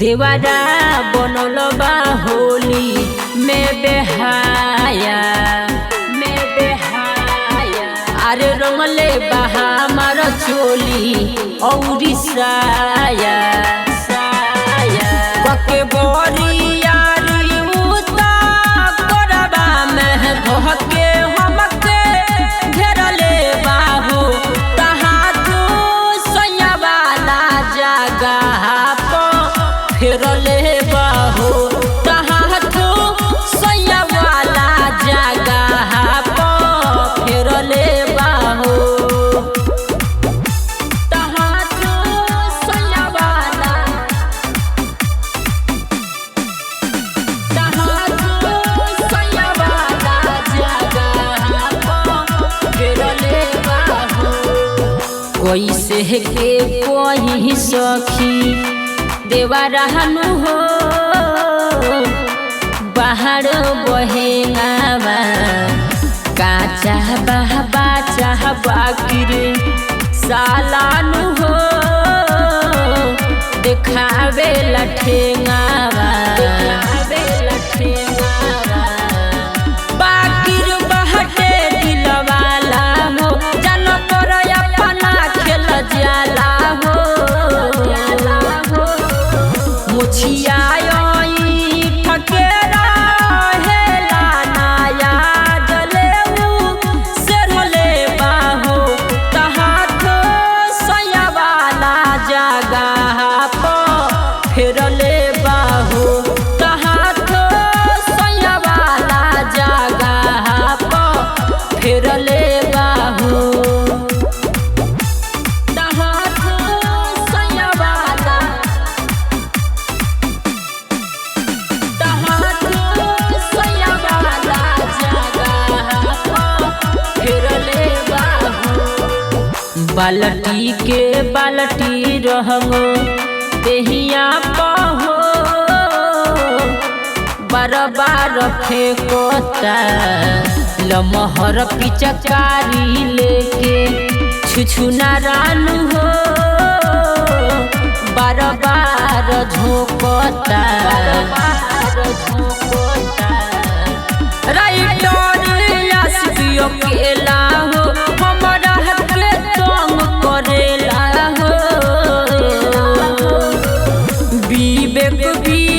देवारा बनल बा होली में बेहाया अरे रंगले बहा हमार चोली औरी साया पके बोरी यारी उता करबा में धोके हमके घेरले बाहू तहा तू सैया वाला जगह पर फेरले बाहू तहा तू सैया वाला जगह पर फेरले बाहू तहा तू सैया वाला कैसे के कोई सखी देवारानु हो बाहर बहेंगावा काचा बाबा चाह बाकिरे सालानु हो देखावे लठेंगावा बाकिर बहटे दिलवाला हो जन पर अपना खेल जाला हो मुछिया ठकेरा हेला नाया जलेऊ सेरले बाहो तहा तो सैया वाला जगह पर फेरले बाहो तहा तो सैया वाला जगह पर फेरले बाहो तहा तो सैया वाला बाल्टी के बाल्टी रहंगो देहिया पहो बार बार फेंकोता लमहर पिचकारी लेके छुछुना रानू हो बार बार झोंकता राइटर आशिकियो केला हो हमरा हकले तंग करेला हो विवेक भी